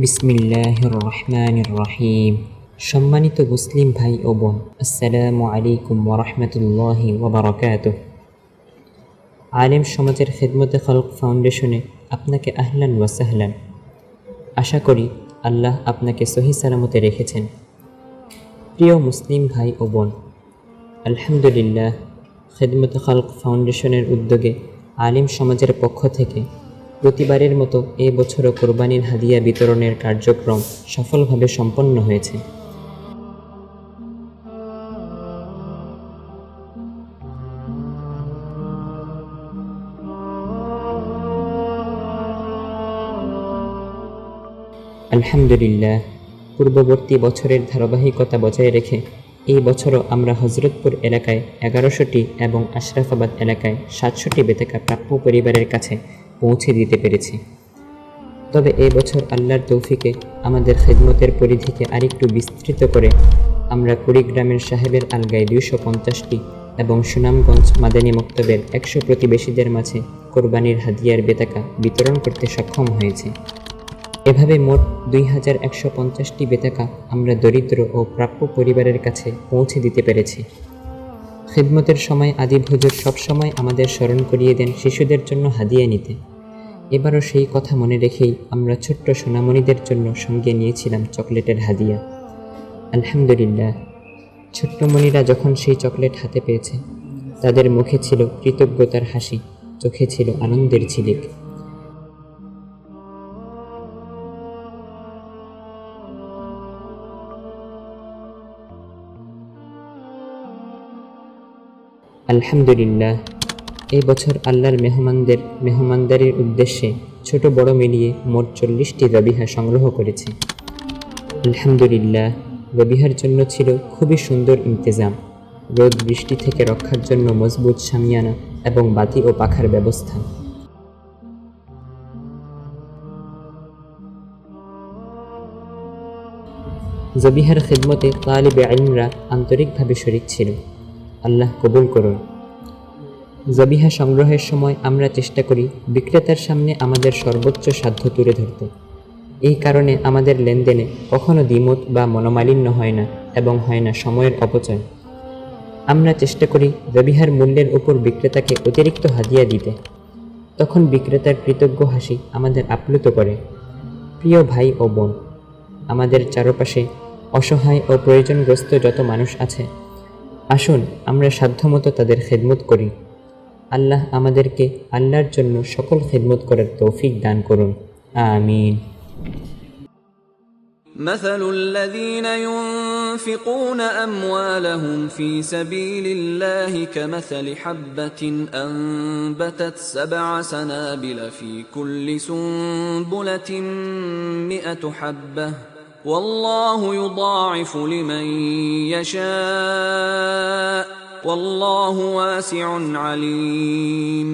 বিসমিল্লাহির রহমানির রহিম। সম্মানিত মুসলিম ভাই ও বোন, আসসালামু আলাইকুম ওয়া রাহমাতুল্লাহি ওয়া বারাকাতুহু। আলেম সমাজের খিদমতে খালক ফাউন্ডেশনে আপনাকে আহলান ওয়া সাহলান। আশা করি আল্লাহ আপনাকে সহি সালামতে রেখেছেন। প্রিয় মুসলিম ভাই ও বোন, আলহামদুলিল্লাহ, খিদমতে খালক ফাউন্ডেশনের উদ্যোগে আলেম সমাজের পক্ষ থেকে প্রতিবারের মতো এ বছরও কোরবানির হাদিয়া বিতরণের কার্যক্রম সফলভাবে সম্পন্ন হয়েছে। আলহামদুলিল্লাহ, পূর্ববর্তী বছরের ধারাবাহিকতা বজায় রেখে এই বছরও আমরা হজরতপুর এলাকায় 1100টি এবং আশরাফাবাদ এলাকায় 700টি বেতেকা প্রাপ্য পরিবারের কাছে পৌঁছে দিতে পেরেছি। তবে এই বছর আল্লাহর তৌফিকে আমাদের খিদমতের পরিধিকে আরেকটু বিস্তৃত করে আমরা কুড়িগ্রামের সাহেবের আলগায় 250টি এবং সুনামগঞ্জ মাদানী মক্তবের 100 প্রতিবেশীদের মাঝে কোরবানির হাদিয়ার বেতাকা বিতরণ করতে সক্ষম হয়েছে। এভাবে মোট 2150টি বেতাকা আমরা দরিদ্র ও প্রাপ্য পরিবারের কাছে পৌঁছে দিতে পেরেছি। খিদমতের সময় আদিব হুজুর সবসময় আমাদের স্মরণ করিয়ে দেন শিশুদের জন্য হাদিয়া নিতে। এবারও সেই কথা মনে রেখেই আমরা ছোট্ট সোনামণিদের জন্য সঙ্গে নিয়েছিলাম চকলেটের হাদিয়া। আলহামদুলিল্লাহ, ছোট্ট মণিরা যখন সেই চকলেট হাতে পেয়েছে, তাদের মুখে ছিল কৃতজ্ঞতার হাসি, চোখে ছিল আনন্দের ঝিলিক। আলহামদুলিল্লাহ, এই বছর আল্লাহর মেহমানদারির উদ্দেশ্যে ছোট বড় মিলিয়ে মোট 40টি জবিহা সংগ্রহ করেছি। আলহামদুলিল্লাহ, জবিহার জন্য ছিল খুবই সুন্দর ইন্তজাম, রোদ বৃষ্টি থেকে রক্ষার জন্য মজবুত শামিয়ানা এবং বাতি ও পাখার ব্যবস্থা। জবিহার খিদমতে তালিবে ইলমরা আন্তরিকভাবে শরীক ছিল। আল্লাহ কবুল করুন। জবিহা সংগ্রহের সময় আমরা চেষ্টা করি বিক্রেতার সামনে আমাদের সর্বোচ্চ সাধ্য তুলে ধরতে। এই কারণে আমাদের লেনদেনে কখনো দ্বিমত বা মনোমালিন্য হয় না এবং হয় না সময়ের অপচয়। আমরা চেষ্টা করি জবিহার মূল্যের উপর বিক্রেতাকে অতিরিক্ত হাদিয়া দিতে। তখন বিক্রেতার কৃতজ্ঞ হাসি আমাদের আপ্লুত করে। প্রিয় ভাই ও বোন, আমাদের চারপাশে অসহায় ও প্রয়োজনগ্রস্ত যত মানুষ আছে, আসুন আমরা সাধ্যমতো তাদের খিদমত করি। আল্লাহ আমাদেরকে আল্লাহর জন্য সকল খিদমত করার তৌফিক দান করুন। আমিন। مثل الذين ينفقون أموالهم في سبيل الله كمثل حبة أنبتت 7 سنابل في كل سنبلة 100 حبة والله يضاعف لمن يشاء والله واسع عليم।